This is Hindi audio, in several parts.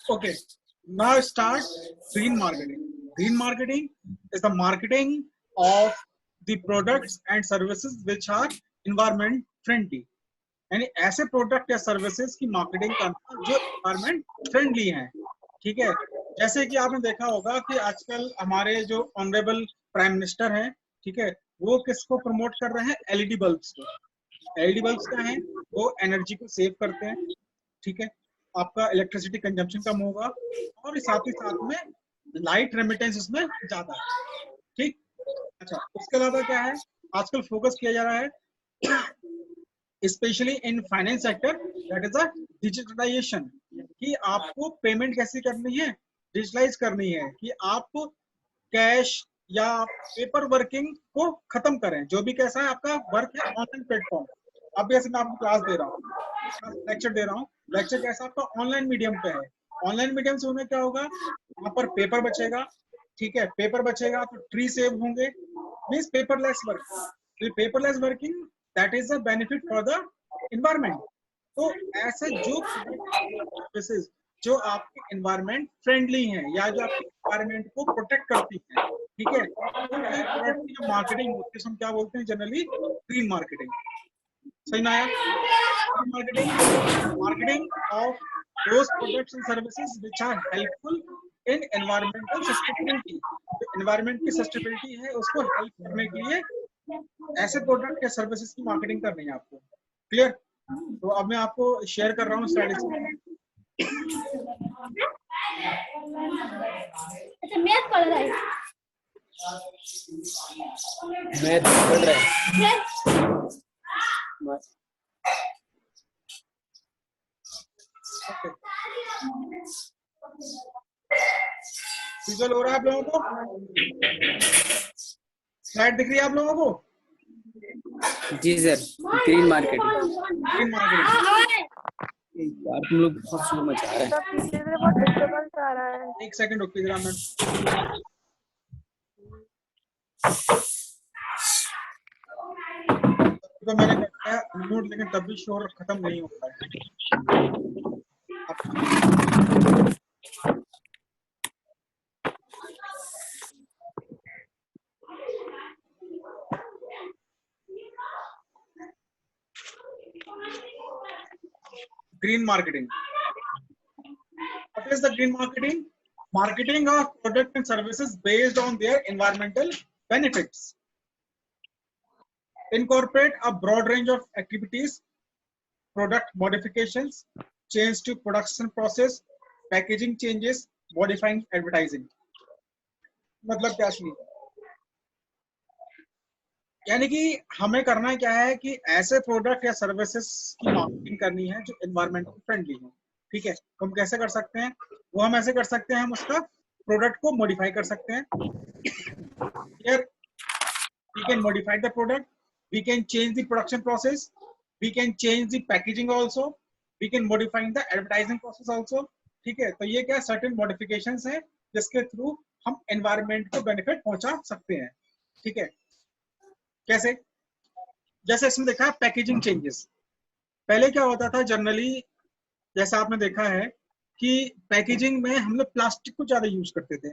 Okay, now start green marketing. Green marketing is the marketing of the products and services which are environment friendly. यानी ऐसे प्रोडक्ट या सर्विसेज की मार्केटिंग करना जो एनवायरमेंट फ्रेंडली हैं, ठीक है। जैसे कि आपने देखा होगा कि आजकल हमारे जो ऑनरेबल प्राइम मिनिस्टर हैं, ठीक है, वो किसको प्रमोट कर रहे हैं? एलईडी बल्ब्स को। एलईडी बल्ब्स क्या हैं? वो एनर्जी को सेव करते हैं, ठीक है, आपका इलेक्ट्रिसिटी कंजम्पशन कम होगा और साथ ही साथ में लाइट रेमिटेंस इसमें ज्यादा है, ठीक। अच्छा, उसके अलावा क्या है, आजकल फोकस किया जा रहा है specially in finance sector, that is a digitalisation, कि आपको पेमेंट कैसे करनी है, डिजिटलाइज करनी है, कि आप कैश या पेपर वर्किंग को खत्म करें। जो भी कैसा है आपका वर्क है ऑनलाइन प्लेटफॉर्म। अब जैसे मैं आपको क्लास दे रहा हूँ, लेक्चर दे रहा हूँ, लेक्चर कैसा आपका ऑनलाइन मीडियम पे है। ऑनलाइन मीडियम से उन्हें क्या होगा, वहां पर पेपर बचेगा, ठीक है, पेपर बचेगा तो ट्री सेव होंगे, means paperless work. Paperless working that is a benefit for the environment. तो ऐसे जो सर्विसेज जो आपके एनवायरमेंट फ्रेंडली हैं या जो आपके एनवायरमेंट को प्रोटेक्ट करती हैं, ठीक है, उन एक प्रोडक्ट की जो मार्केटिंग होती है हम क्या बोलते हैं जनरली? Green marketing. सही ना आया? Green marketing, marketing of those products and services which are helpful in environmental sustainability। जो environment की sustainability है उसको हेल्प करने के लिए ऐसे प्रोडक्ट या सर्विसेज की मार्केटिंग करनी है आपको। क्लियर? तो अब मैं आपको शेयर कर रहा हूँ स्ट्रेटेजी। अच्छा, मैथ पढ़ रहा है, मैथ पढ़ रहा है। विजुअल हो रहा है आप लोगों को? स्लाइड दिख रही है आप लोगों को? जी sir, green marketing. Green marketing यार तुम लोग बहुत शोर मचा रहे हैं। एक सेकंड रुकिए जरा, मैं तो मैंने कहा म्यूट, लेकिन तब भी शोर खत्म नहीं होता है। Green marketing. What is the green marketing? Marketing of product and services based on their environmental benefits. Incorporate a broad range of activities, product modifications, change to production process, packaging changes, modifying advertising. मतलब क्या चीज? यानी कि हमें करना क्या है कि ऐसे प्रोडक्ट या सर्विसेज की मार्केटिंग करनी है जो एनवायरमेंटल फ्रेंडली हो, ठीक है। तो हम कैसे कर सकते हैं? वो हम ऐसे कर सकते हैं, हम उसका प्रोडक्ट को मॉडिफाई कर सकते हैं। Here we can modify the product, we can change the production process, we can change the packaging also, we can modify the advertising process also, ठीक है। तो ये क्या सर्टेन मॉडिफिकेशंस हैं जिसके थ्रू हम एनवायरमेंट को बेनिफिट पहुंचा सकते हैं, ठीक है। कैसे? जैसे इसमें देखा है पैकेजिंग चेंजेस। पहले क्या होता था जनरली, जैसा आपने देखा है कि पैकेजिंग में हम लोग प्लास्टिक को ज्यादा यूज करते थे,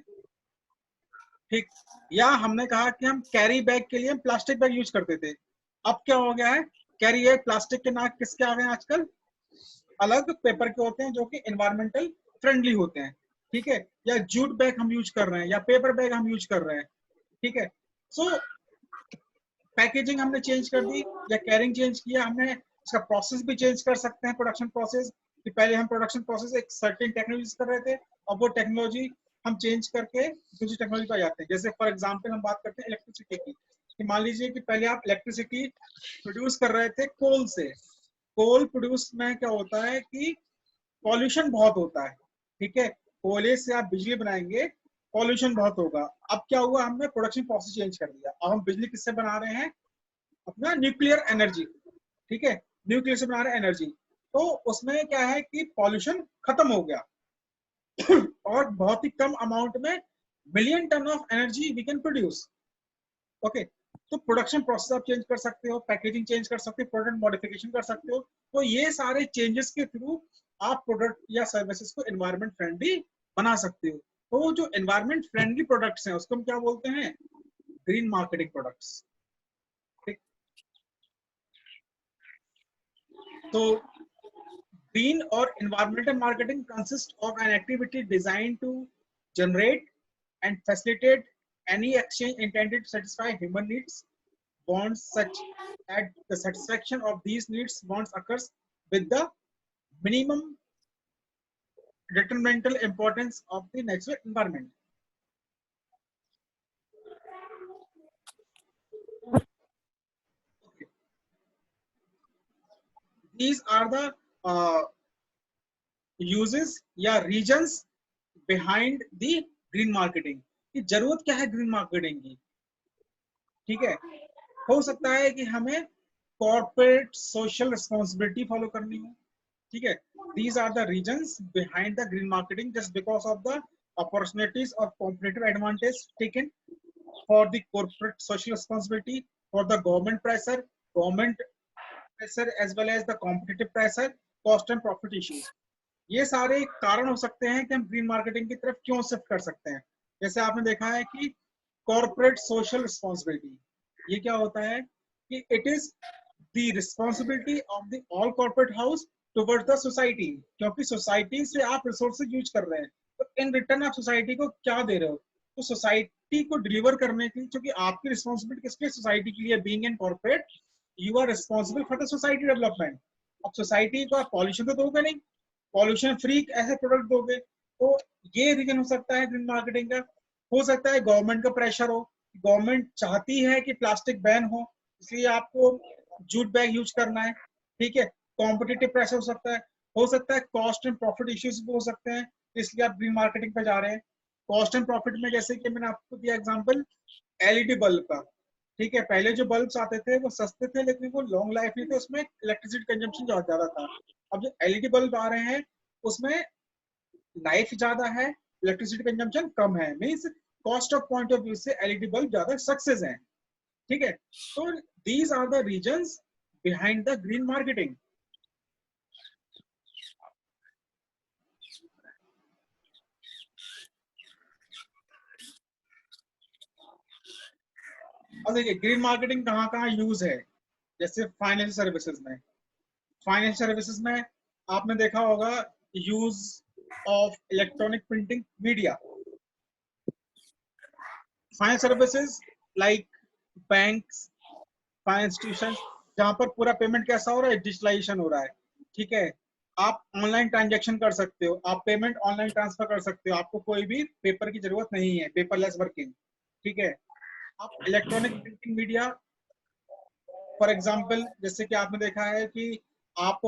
ठीक, या हमने कहा कि हम कैरी बैग के लिए हम प्लास्टिक बैग यूज करते थे। अब क्या हो गया है, कैरी बैग प्लास्टिक के ना किसके आ गए आजकल? अलग पेपर के होते हैं जो कि एनवायरमेंटल फ्रेंडली होते हैं, ठीक है। या जूट बैग हम यूज कर रहे हैं या पेपर बैग हम यूज कर रहे हैं, ठीक है। सो पैकेजिंग हमने चेंज कर दी या कैरिंग चेंज किया, हमने इसका प्रोसेस भी चेंज कर सकते हैं, प्रोडक्शन प्रोसेस। कि पहले हम प्रोडक्शन प्रोसेस एक सर्टेन टेक्नोलॉजी कर रहे थे, अब वो टेक्नोलॉजी हम चेंज करके दूसरी टेक्नोलॉजी पर जाते हैं। जैसे फॉर एग्जांपल हम बात करते हैं इलेक्ट्रिसिटी की, कि मान लीजिए कि पहले आप इलेक्ट्रिसिटी प्रोड्यूस कर रहे थे कोल से। कोल प्रोड्यूस में क्या होता है कि पॉल्यूशन बहुत होता है, ठीक है। कोयले से आप बिजली बनाएंगे, पॉल्यूशन बहुत होगा। अब क्या हुआ, हमने प्रोडक्शन प्रोसेस चेंज कर दिया। अब हम बिजली किससे बना रहे हैं? अपना न्यूक्लियर एनर्जी, ठीक है, न्यूक्लियर से बना रहे हैं एनर्जी। तो उसमें क्या है कि पॉल्यूशन खत्म हो गया और बहुत ही कम अमाउंट में million ton of energy we can produce. Okay, तो प्रोडक्शन प्रोसेस आप चेंज कर सकते हो, पैकेजिंग चेंज कर सकते हो, प्रोडक्ट मॉडिफिकेशन कर सकते हो। तो ये सारे चेंजेस के थ्रू आप प्रोडक्ट या सर्विसेज को एनवायरमेंट फ्रेंडली बना सकते हो। तो जो एनवायरमेंट फ्रेंडली प्रोडक्ट्स हैं उसको हम क्या बोलते हैं, ग्रीन मार्केटिंग प्रोडक्ट्स। ठीक, तो green or environmental marketing consists of an activity designed to generate and facilitate any exchange intended to satisfy human needs, bonds such that the satisfaction of these needs bonds occurs with the minimum detrimental importance of the natural environment. Okay. These are the uses या regions behind the green marketing। कि जरूरत क्या है ग्रीन मार्केटिंग की, ठीक है। हो सकता है कि हमें कॉर्पोरेट सोशल रिस्पॉन्सिबिलिटी फॉलो करनी हो, ठीक है। These are the reasons behind the green marketing just because of the opportunities और competitive advantage taken for the corporate social responsibility, for the government pressure as well as the competitive pressure, cost and profit issues. ये सारे कारण हो सकते हैं कि हम ग्रीन मार्केटिंग की तरफ क्यों शिफ्ट कर सकते हैं। जैसे आपने देखा है कि कॉर्पोरेट सोशल रिस्पॉन्सिबिलिटी, ये क्या होता है कि it is the responsibility of the all corporate house towards the society. क्योंकि सोसाइटी से आप रिसोर्सेज यूज कर रहे हैं, तो इन रिटर्न आप सोसाइटी को क्या दे रहे हो, तो सोसाइटी को डिलीवर करने की, क्योंकि आपकी रिस्पॉन्सिबिलिटी किसके, सोसाइटी के लिए। Being in corporate you are responsible for the society development. अब सोसाइटी को आप पॉल्यूशन तो दोगे नहीं, पॉल्यूशन फ्री ऐसे प्रोडक्ट दोगे। तो ये रीजन हो सकता है ग्रीन मार्केटिंग का। हो सकता है गवर्नमेंट का प्रेशर हो, गवर्नमेंट चाहती है कि प्लास्टिक बैन हो, इसलिए आपको जूट बैग यूज करना है, ठीक है। कॉम्पिटिटिव प्रेशर हो सकता है कॉस्ट एंड प्रॉफिट इश्यूज भी हो सकते हैं, इसलिए आप ग्रीन मार्केटिंग पे जा रहे हैं। कॉस्ट एंड प्रॉफिट में जैसे कि मैंने आपको दिया एग्जांपल एलईडी बल्ब का, ठीक है। पहले जो बल्ब्स आते थे वो सस्ते थे, लेकिन वो लॉन्ग लाइफ नहीं थे, उसमें इलेक्ट्रिसिटी कंजम्पशन बहुत ज्यादा था। अब जो एलईडी बल्ब आ रहे हैं उसमें लाइफ ज्यादा है, इलेक्ट्रिसिटी कंजम्पशन कम है, means cost of point of view से एलईडी बल्ब ज्यादा सक्सेस है, ठीक है। तो these are the reasons behind the green marketing. अब देखिए ग्रीन मार्केटिंग कहाँ कहाँ यूज है। जैसे फाइनेंशियल सर्विसेज में, फाइनेंशियल सर्विसेज में आपने देखा होगा use of electronic printing media. Financial services like banks, finance institution, जहां पर पूरा पेमेंट कैसा हो रहा है, डिजिटलाइजेशन हो रहा है, ठीक है। आप ऑनलाइन ट्रांजैक्शन कर सकते हो, आप पेमेंट ऑनलाइन ट्रांसफर कर सकते हो, आपको कोई भी पेपर की जरूरत नहीं है, पेपरलेस वर्किंग, ठीक है। आप electronic printing media for example, जैसे कि आपने देखा है कि आप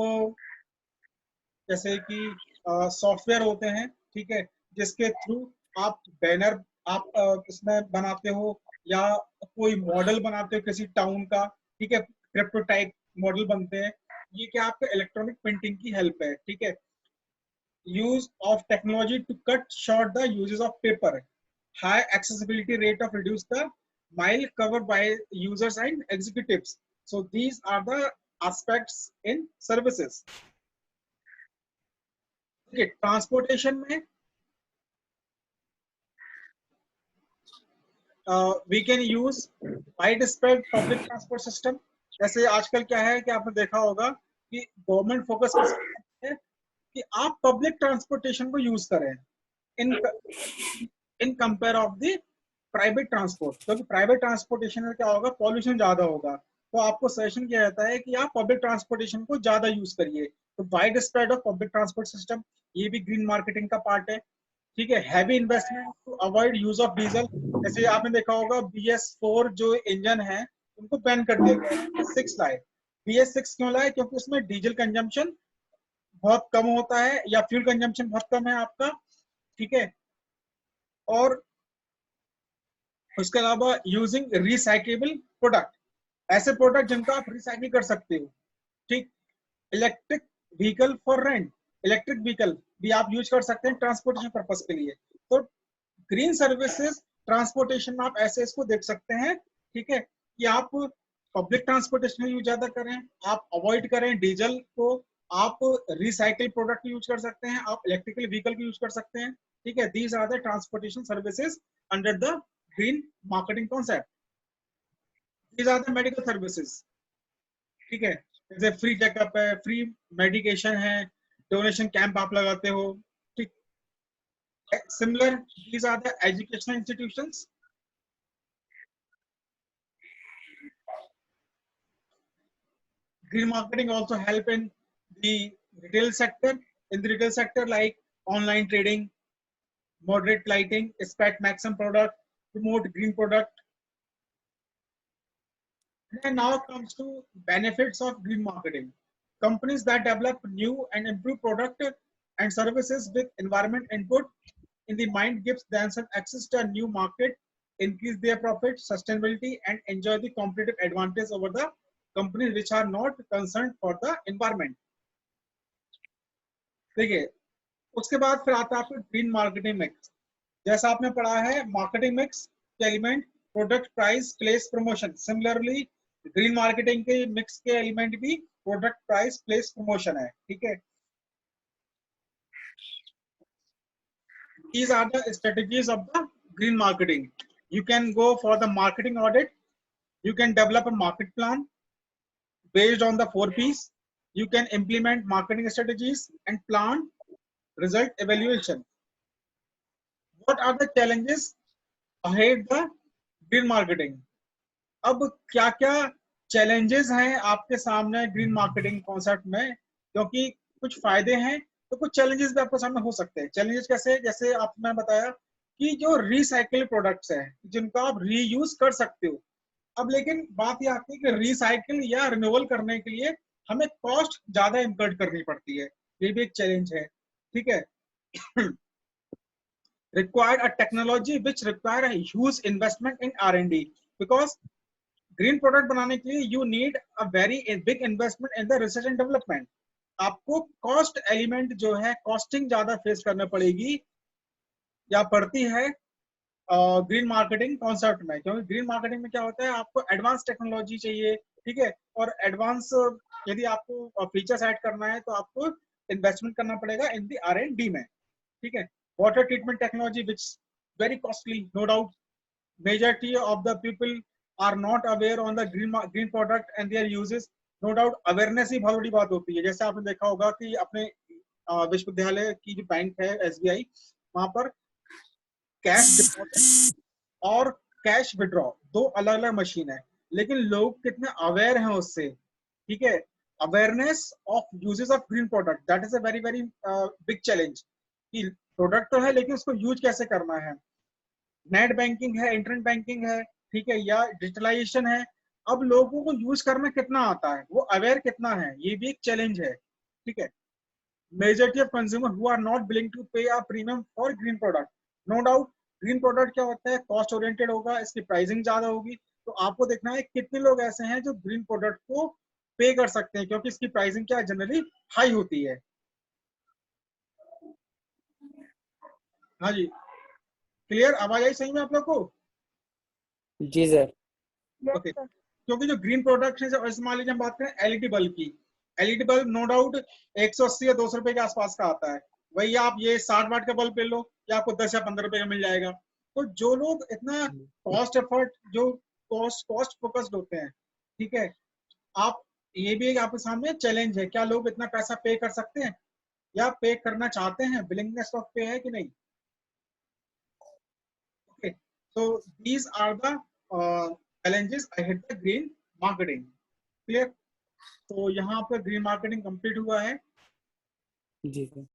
जैसे कि सॉफ्टवेयर होते हैं, ठीक है, जिसके थ्रू आप बैनर आप इसमें बनाते हो या कोई मॉडल बनाते हो किसी टाउन का, ठीक है, क्रिप्टोटाइप मॉडल बनते हैं। ये क्या आपके इलेक्ट्रॉनिक प्रिंटिंग की हेल्प है, ठीक है। Use of technology to cut short the uses of paper, high accessibility rate of reduce the mile covered by users and executives. So these are the aspects in services. Okay, transportation में we can use widespread public transport system। जैसे आजकल क्या है कि आपने देखा होगा कि गवर्नमेंट फोकस कर सकती है कि आप पब्लिक ट्रांसपोर्टेशन को यूज करें in compare of the private transport. क्योंकि प्राइवेट ट्रांसपोर्टेशन में क्या होगा, पॉल्यूशन ज्यादा होगा, तो आपको सजेशन किया जाता है कि आप पब्लिक ट्रांसपोर्टेशन को ज्यादा यूज करिए। तो wide spread of public transport system, ये भी ग्रीन मार्केटिंग का पार्ट है, ठीक है। Heavy investment to avoid use of diesel. जैसे आपने देखा होगा BS4 जो इंजन है उनको बैन कर दिया गया है, BS6 लाए। BS6 क्यों लाए, क्योंकि उसमें डीजल कंजम्पशन बहुत कम होता है या फ्यूल कंजम्पशन बहुत कम है आपका, ठीक है। और उसके अलावा यूजिंग रिसाइकेबल प्रोडक्ट, ऐसे प्रोडक्ट जिनको आप रिसाइकिल कर सकते हो, ठीक। Electric vehicle for rent, electric vehicle भी आप यूज कर सकते हैं ट्रांसपोर्टेशन पर्पस के लिए। तो ग्रीन सर्विसेज ट्रांसपोर्टेशन में आप ऐसे इसको देख सकते हैं, ठीक है, कि आप पब्लिक ट्रांसपोर्टेशन यूज ज्यादा करें, आप अवॉइड करें डीजल को, आप रिसाइकिल प्रोडक्ट यूज कर सकते हैं, आप इलेक्ट्रिकल व्हीकल की यूज कर सकते हैं, ठीक है। These are the transportation services under the green marketing concept. These are the medical services, ठीक है, जैसे फ्री चेकअप है, फ्री मेडिकेशन है, डोनेशन कैंप आप लगाते हो, ठीक। Similar, these are the educational institutions. Green marketing also help in the retail sector. In the retail sector, like online trading, moderate lighting, expect maximum product, promote green product. And now comes to benefits of green marketing. Companies that develop new and improve product and services with environment input in the mind gives themselves access to a new market, increase their profit, sustainability, and enjoy the competitive advantage over the companies which are not concerned for the environment. देखिए, उसके बाद फिर आता है आपको ग्रीन मार्केटिंग मिक्स। जैसा आपने पढ़ा है मार्केटिंग मिक्स के element product, price, place, promotion. Similarly green marketing के मिक्स के एलिमेंट भी प्रोडक्ट, प्राइस, प्लेस, प्रमोशन है, ठीक है। These are the strategies of the green marketing. You can go for the marketing audit. You can develop a market plan based on the 4Ps. You can implement marketing strategies and plan result evaluation. What are the challenges ahead the green marketing? अब क्या क्या चैलेंजेस हैं आपके सामने ग्रीन मार्केटिंग कॉन्सेप्ट में, क्योंकि कुछ फायदे हैं तो कुछ चैलेंजेस भी आपके सामने हो सकते हैं। चैलेंजेस कैसे, जैसे आपने बताया कि जो रिसाइकिल प्रोडक्ट्स हैं जिनको आप रीयूज कर सकते हो। अब लेकिन बात यह आती है कि रिसाइकिल या रिन्यूअल करने के लिए हमें कॉस्ट ज्यादा इंकर्ड करनी पड़ती है, ये भी एक चैलेंज है, ठीक है। required a technology which require a huge investment in R&D because green product बनाने के लिए you need a very big investment in the research and development. आपको कॉस्ट एलिमेंट जो है, कॉस्टिंग ज्यादा फेस करना पड़ेगी या पड़ती है ग्रीन मार्केटिंग कॉन्सेप्ट में, क्योंकि ग्रीन मार्केटिंग में क्या होता है, आपको एडवांस टेक्नोलॉजी चाहिए, ठीक है। और एडवांस यदि आपको फीचर्स ऐड करना है तो आपको इन्वेस्टमेंट करना पड़ेगा इन द R&D में, ठीक है। Water treatment technology which very costly, no doubt. majority of the people are not aware on the green product and their uses. No doubt awareness ही बहुत बड़ी बात होती है। जैसे आपने देखा होगा कि अपने विश्वविद्यालय की जो बैंक है SBI, वहां पर कैश डिपॉजिट और कैश विड्रॉ दो अलग अलग मशीन है, लेकिन लोग कितने अवेयर हैं उससे, ठीक है। Awareness of uses of green product, that is a very very big challenge कि प्रोडक्ट तो है लेकिन उसको यूज कैसे करना है। नेट बैंकिंग है, इंटरनेट बैंकिंग है, ठीक है, या डिजिटलाइजेशन है। अब लोगों को यूज करना कितना आता है, वो अवेयर कितना है, ये भी एक चैलेंज है, ठीक है। Majority of consumer who are not willing to pay a premium for green product. No doubt green product क्या होता है, कॉस्ट ओरिएंटेड होगा, इसकी प्राइसिंग ज्यादा होगी, तो आपको देखना है कितने लोग ऐसे हैं जो ग्रीन प्रोडक्ट को पे कर सकते हैं, क्योंकि इसकी प्राइसिंग क्या जनरली हाई होती है। हाँ जी, क्लियर, आवाज आई सही में आप लोग को? जी सर। ओके, क्योंकि जो ग्रीन प्रोडक्ट है, जैसे मान लीजिए हम बात करें एलईडी बल्ब की, एलईडी बल्ब नो डाउट 180 या 200 रुपए के आसपास का आता है। वही आप ये 60 वाट का बल्ब ले लो, या आपको 10 या 15 रुपए का मिल जाएगा। तो जो लोग इतना कॉस्ट एफर्ट, जो कॉस्ट फोकस्ड होते हैं, ठीक है, आप ये भी एक आपके सामने चैलेंज है, क्या लोग इतना पैसा पे कर सकते हैं या पे करना चाहते हैं, विलिंगनेस ऑफ पे है कि नहीं। Okay, so these are the challenges ahead the green marketing. Clear? तो यहाँ पे ग्रीन मार्केटिंग कंप्लीट हुआ है। जी सर।